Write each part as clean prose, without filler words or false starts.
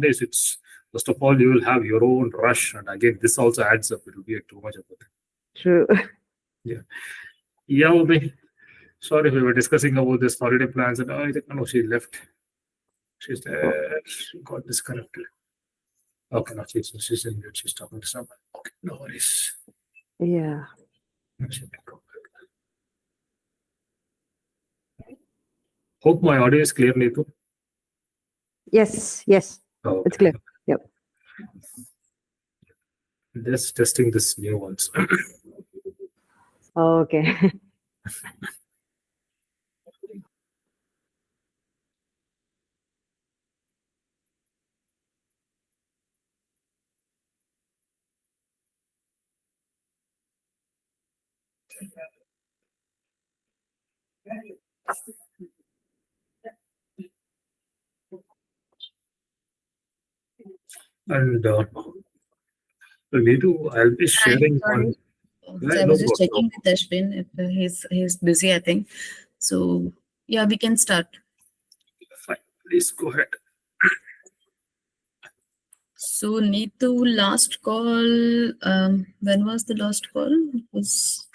nowadays it's, first of all, you will have your own rush. And again, this also adds up. It will be too much of a thing. True. Yeah. Yeah, Ubi. Sorry, we were discussing about this holiday plans, and I think, no, she left. She's there. She got disconnected. Okay, no, she's in mute. She's talking to someone. Okay, no worries. Yeah. She can go back. Hope my audio is clear, Neetu. Yes. Yes. Oh, okay. It's clear. Yep. Just testing this new ones. Okay. And Neetu, I'll be sharing one. So I was just checking with Ashwin if he's busy, I think. So yeah, we can start. Fine, please go ahead. So Neetu, last call. When was the last call? It was,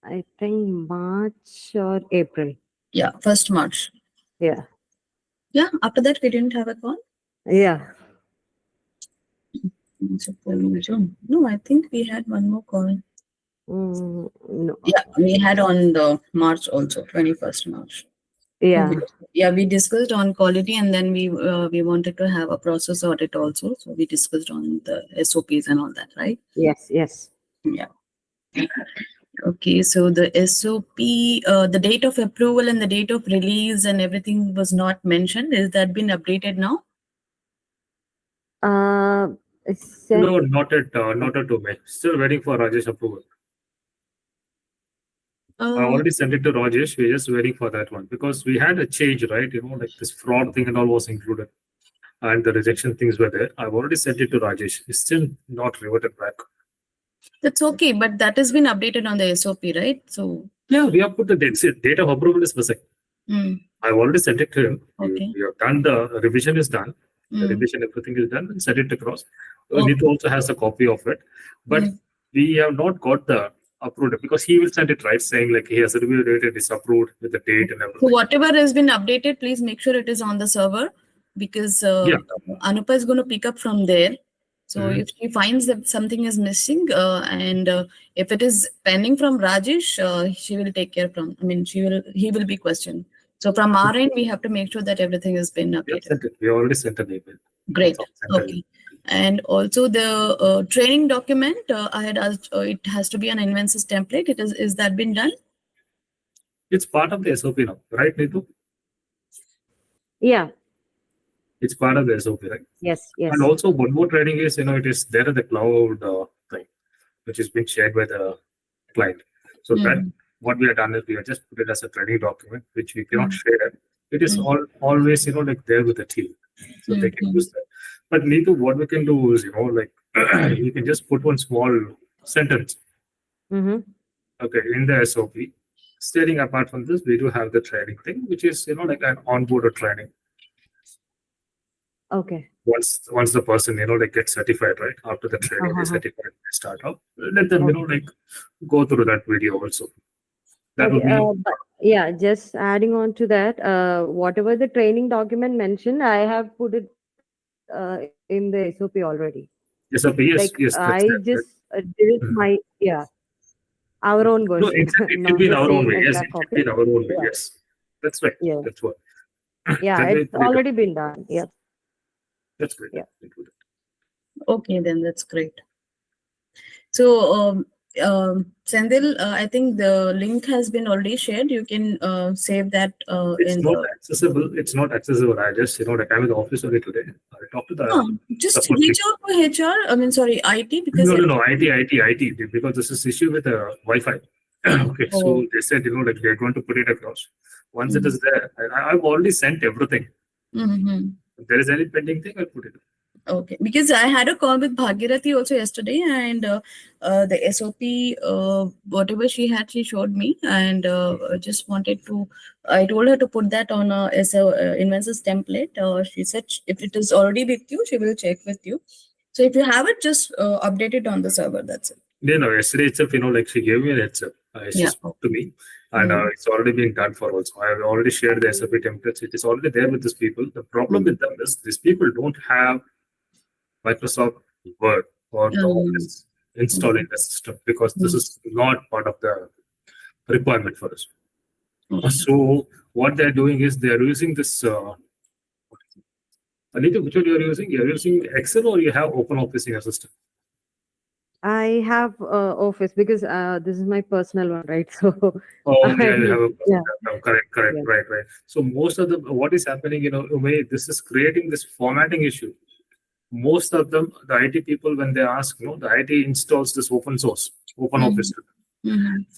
I think March or April. yeah, 1st March. Yeah. Yeah. After that, we didn't have a call. Yeah. No, I think we had one more call. No. Yeah, we had on the March also, 21st March. Yeah. Yeah, we discussed on quality, and then we wanted to have a process audit also. So we discussed on the SOPs and all that, right? Yes. Yes. Yeah. Okay, so the SOP, the date of approval and the date of release and everything was not mentioned. Is that been updated now? No, not at to me. Still waiting for Rajesh approval. I already sent it to Rajesh. We're just waiting for that one because we had a change, right? You know, like this fraud thing and all was included, and the rejection things were there. I've already sent it to Rajesh. It's still not reverted back. That's okay, but that has been updated on the SOP, right? So yeah, we have put the date of approval is missing. I've already sent it to him. Okay. We have done the revision is done. The revision, everything is done, and sent it across. Neetu also has a copy of it, but we have not got the approved because he will send it right, saying like he has reviewed it, it is approved with the date and everything. So whatever has been updated, please make sure it is on the server because Anupa is going to pick up from there. So if she finds that something is missing and if it is pending from Rajesh, she will take care from. I mean, he will be questioned. So from our end, we have to make sure that everything has been updated. We already sent an email. Great. Okay. And also the training document, I had asked, it has to be an Invensys template. Is that been done? It's part of the SOP now, right, Neetu? Yeah. It's part of the SOP, right? Yes. Yes. And also one more training is, it is there in the cloud thing, which is being shared by the client. So that what we have done is we have just put it as a training document, which we cannot share. It is always, like there with the team. So they can use that. But Neetu, what we can do is, you can just put one small sentence. Okay, in the SOP. Stating apart from this, we do have the training thing, which is, like an onboard training. Okay. Once the person, gets certified, right? After the training, they certified, they start up. Let them, go through that video also. That would be. But yeah, just adding on to that, whatever the training document mentioned, I have put it in the SOP already. SOP, yes, yes. I just did our own version. No, exactly. It will be in our own way. Yes, it will be in our own way. Yes, that's right. Yeah. That's what. Yeah, it's already been done. Yeah. That's great. Yeah. Okay, then that's great. So, Sendil, I think the link has been already shared. You can save that. It's not accessible. It's not accessible. I just, I'm in the office only today. I talked to the. Just reach out to HR. I mean, sorry, IT because. No, IT. Because this is issue with the Wi-Fi. Okay, so they said, they're going to put it across. Once it is there, I've already sent everything. If there is any pending thing, I'll put it. Okay, because I had a call with Bhagirathi also yesterday, and the SOP, whatever she had, she showed me, and I just wanted to. I told her to put that on as a investors template. She said if it is already with you, she will check with you. So if you have it, just update it on the server. That's it. Yesterday itself, like she gave me an heads up. She Yeah. spoke to me, and it's already been done for also. I have already shared the SOP templates. It is already there with these people. The problem with them is these people don't have Microsoft Word or the Office installed in the system because this is not part of the requirement for us. So what they're doing is they're using this. Anita, which one you're using? You're using Excel or you have Open Office in your system? I have Office because this is my personal one, right? So Oh, yeah, you have a yeah. correct, Yeah. right. So most of the what is happening, Umay, this is creating this formatting issue. Most of them, the IT people, when they ask, the IT installs this open source, Open Office.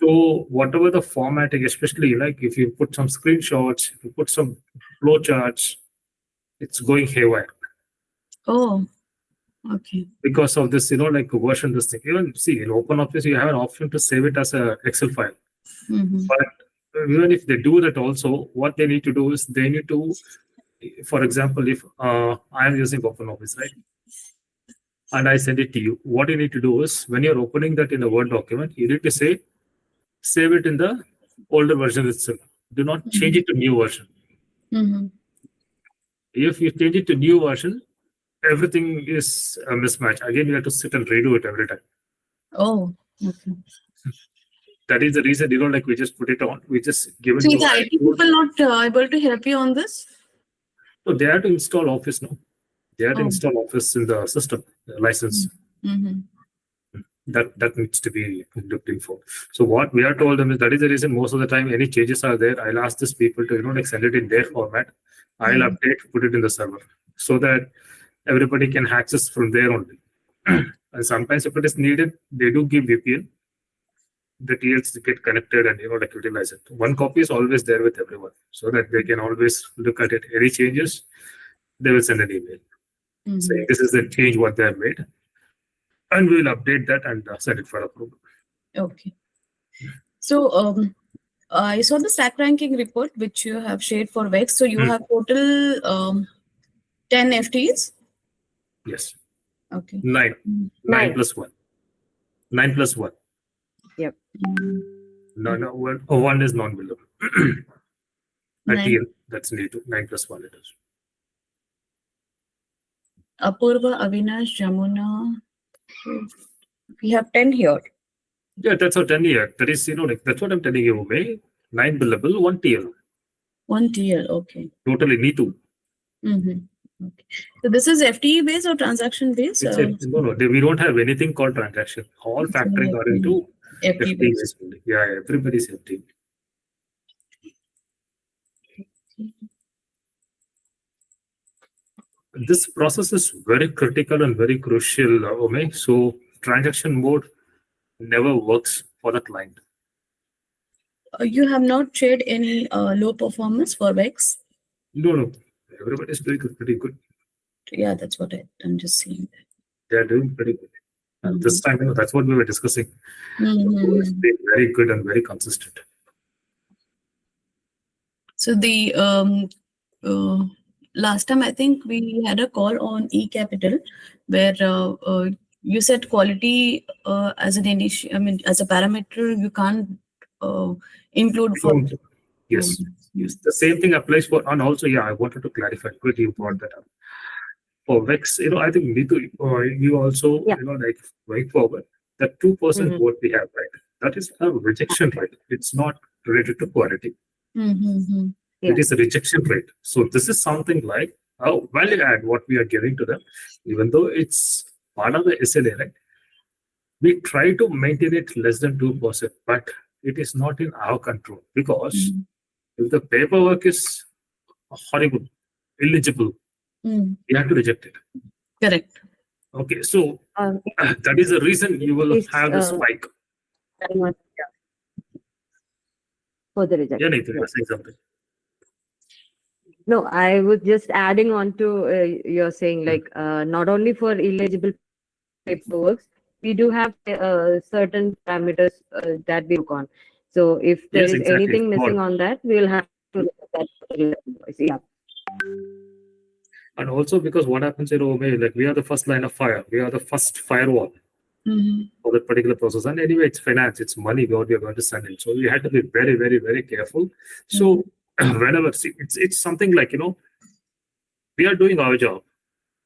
So whatever the formatting, especially like if you put some screenshots, if you put some flow charts, it's going haywire. Oh, okay. Because of this, like version this thing. Even see in Open Office, you have an option to save it as a Excel file. But even if they do that also, what they need to do is they need to, for example, if I am using Open Office, right? And I send it to you, what you need to do is when you're opening that in a Word document, you need to say, save it in the older version itself. Do not change it to new version. If you change it to new version, everything is a mismatch. Again, you have to sit and redo it every time. Oh, okay. That is the reason, like we just put it on. We just give it So to is IT people not able to help you on this? So they have to install Office now. They have to install Office in the system, the license. That needs to be looked in for. So what we are told them is that is the reason most of the time any changes are there. I'll ask these people to like send it in their format. I'll update, put it in the server so that everybody can access from there only. And sometimes if it is needed, they do give VPN. The TLs get connected and like utilize it. One copy is always there with everyone so that they can always look at it. Any changes, they will send an email saying this is the change what they have made, and we will update that and send it for approval. Okay. So I saw the stack ranking report which you have shared for WEX. So you have total 10 FTs? Yes. Okay. 9 plus 1. 9 plus 1. Yep. No, one is non-billable. TL, that's need to 9 plus 1 it is. Apurva, Avinash, Jamuna. We have 10 here. Yeah, that's what 10 here. That is, like that's what I'm telling you. 9 billable, 1 TL. 1 TL, okay. Totally need to. Okay. So this is FTE based or transaction based? No, we don't have anything called transaction. All factoring are into FTE based. Yeah, everybody's FTE. This process is very critical and very crucial, Ome. So transaction mode never works for the client. You have not shared any low performance for WEX? No. Everybody's doing pretty good. Yeah, that's what I'm just seeing. They're doing pretty good. And this time, that's what we were discussing. It's been very good and very consistent. So the last time I think we had a call on eCapital where you said quality as an as a parameter you can't include for. Yes. The same thing applies for, and also, I wanted to clarify. Good, you brought that up. For WEX, I think Neetu, you also, like going forward, that 2% what we have, right? That is a rejection rate. It's not related to quality. It is a rejection rate. So this is something like a value add what we are giving to them, even though it's part of the SLA, right? We try to maintain it less than 2%, but it is not in our control because if the paperwork is horrible, illegible, you have to reject it. Correct. Okay, so that is the reason you will have the spike. For the rejection. Yeah, Nathan, you're saying something. No, I was just adding on to you're saying, like, not only for illegible paperwork, we do have certain parameters that we look on. So if there Yes, is exactly. anything missing on that, we'll have to look at that particular invoice. Yeah. And also because what happens in OMA, like we are the first line of fire, we are the first firewall for that particular process. And anyway, it's finance, it's money what we are going to send in. So we had to be very, very, very careful. So whenever it's something like, we are doing our job,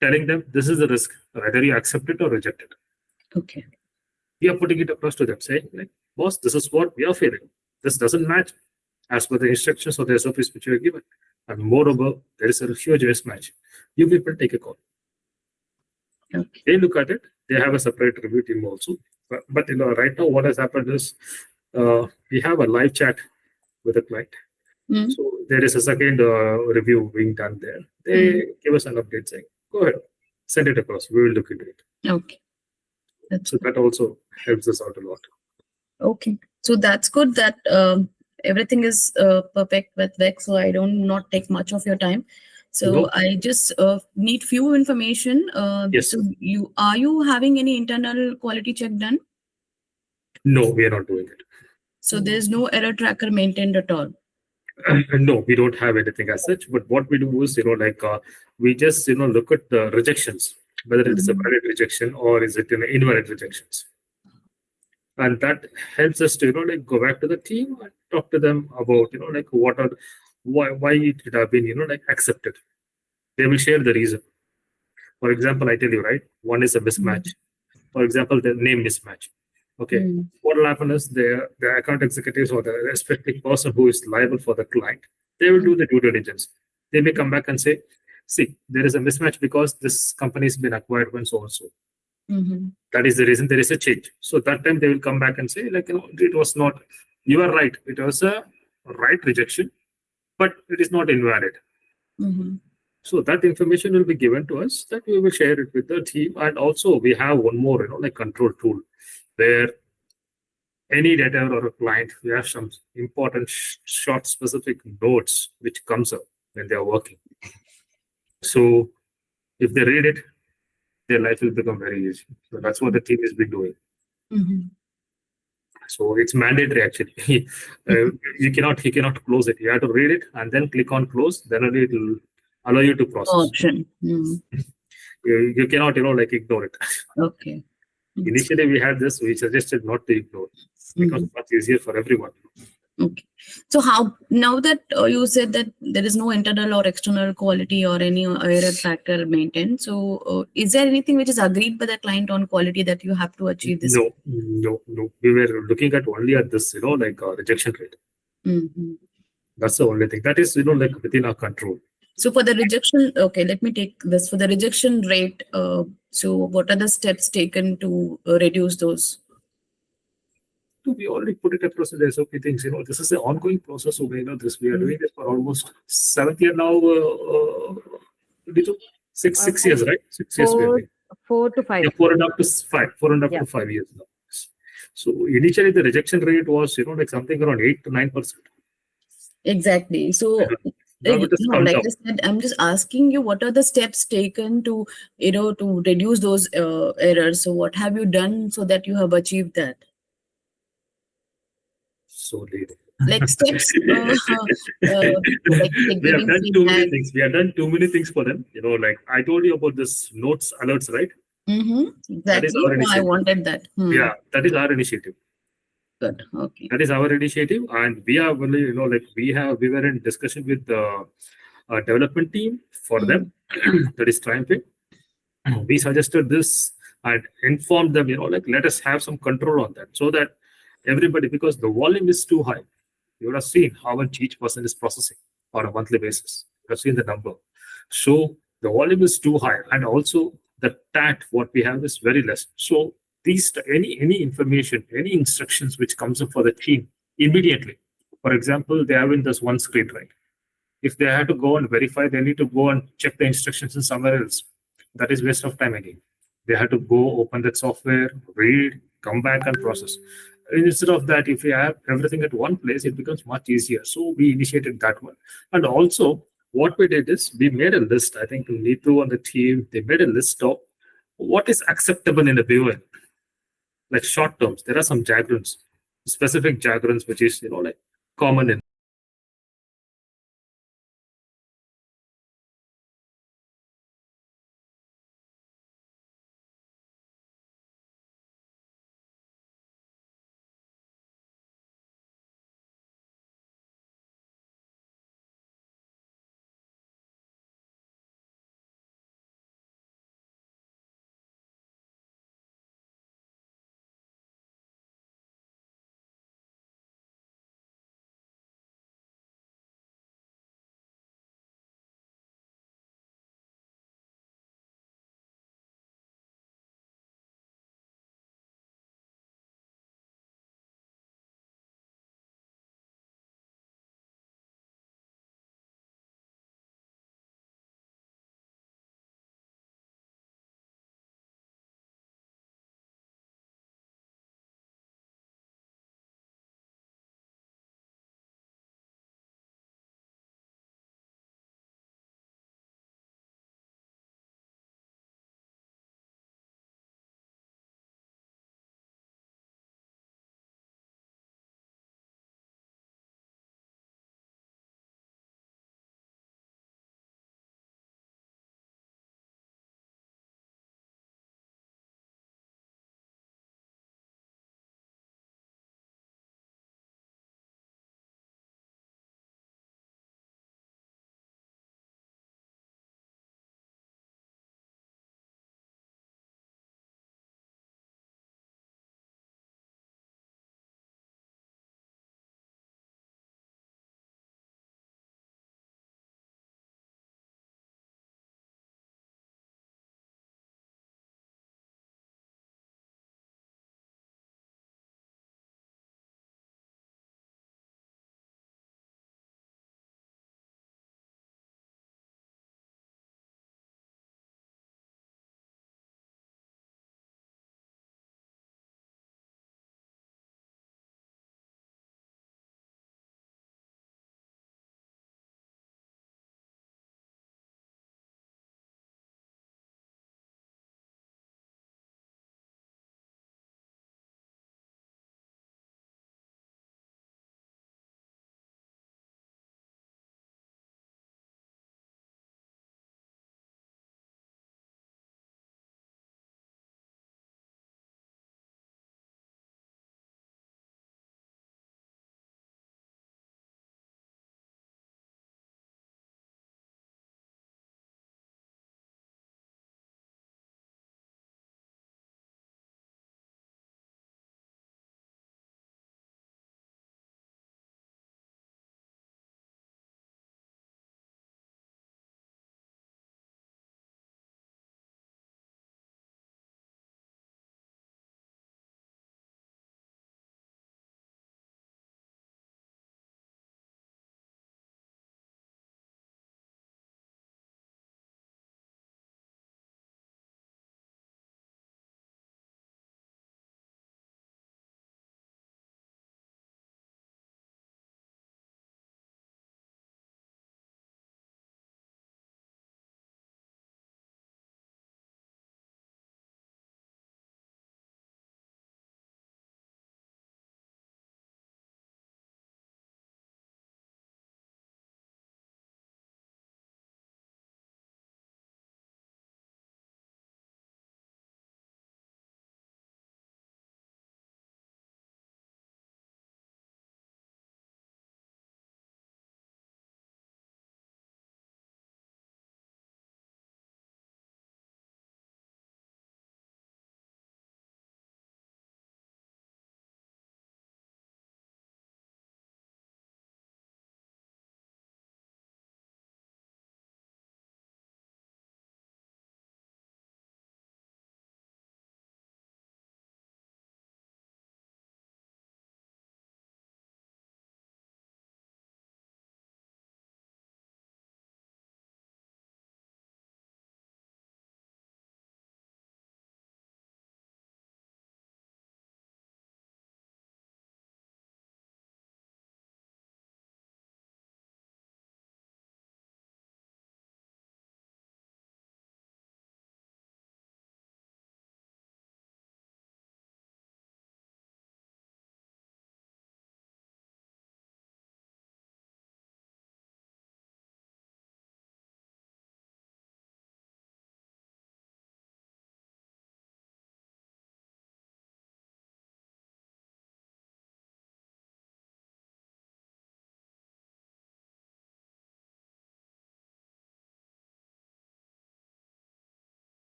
telling them this is the risk, whether you accept it or reject it. Okay. We are putting it across to them, saying, like, boss, this is what we are feeling. This doesn't match as per the instructions or the SOPs which you are given. And moreover, there is a huge mismatch. You people take a call. Okay. They look at it. They have a separate review team also. But right now, what has happened is we have a live chat with the client. So there is a second review being done there. They give us an update saying, go ahead, send it across. We will look into it. Okay. So that also helps us out a lot. Okay. So that's good that everything is perfect with WEX. So I don't not take much of your time. So No. I just need few information. Yes. So are you having any internal quality check done? No, we are not doing it. So there's no error tracker maintained at all. No, we don't have anything as such. But what we do is, we just, look at the rejections, whether it is a valid rejection or is it an invalid rejections. And that helps us to, go back to the team and talk to them about, why it should have been, accepted. They will share the reason. For example, I tell you, right, one is a mismatch. For example, the name mismatch. Okay. What will happen is the account executives or the respective person who is liable for the client, they will do the due diligence. They may come back and say, see, there is a mismatch because this company has been acquired when so and so. That is the reason there is a change. So that time they will come back and say, it was not, you are right. It was a right rejection, but it is not invalid. So that information will be given to us, that we will share it with the team. And also we have one more, control tool where any data or a client, we have some important short specific notes which comes up when they are working. So if they read it, their life will become very easy. So that's what the team has been doing. So it's mandatory actually. You cannot close it. You have to read it and then click on close. Then only it will allow you to process. Option. You cannot, ignore it. Okay. Initially, we had this. We suggested not to ignore because it's much easier for everyone. Okay. So how now that you said that there is no internal or external quality or any error factor maintained, so is there anything which is agreed by the client on quality that you have to achieve this? No. We were looking at only at this, rejection rate. That's the only thing that is, within our control. So for the rejection, okay, let me take this for the rejection rate. So what are the steps taken to reduce those? We already put it across the SOP things. This is an ongoing process. So we are doing this for almost 7th year now. 6 years, right? 6 years. 4 to 5. Yeah, 4.5 to 5. 4.5 to 5 years now. So initially the rejection rate was, something around 8 to 9%. Exactly. So, like I said, I'm just asking you, what are the steps taken to, to reduce those errors? So what have you done so that you have achieved that? So late. Like steps. We have done too many things. We have done too many things for them. I told you about this notes alerts, right? Exactly. I wanted that. Yeah, that is our initiative. Good. Okay. That is our initiative, and we are really, we were in discussion with the development team for them. That is Triumph. We suggested this and informed them, let us have some control on that, so that everybody, because the volume is too high. You would have seen how much each person is processing on a monthly basis. You have seen the number. So the volume is too high, and also the TAT what we have is very less. So these any information, any instructions which comes up for the team immediately. For example, they have in this one screen, right? If they have to go and verify, they need to go and check the instructions in somewhere else. That is waste of time again. They have to go open that software, read, come back and process. Instead of that, if we have everything at one place, it becomes much easier. So we initiated that one. And also, what we did is we made a list. I think Neetu and the team, they made a list of what is acceptable in the BON, like short terms. There are some jargons, specific jargons, which is, like common in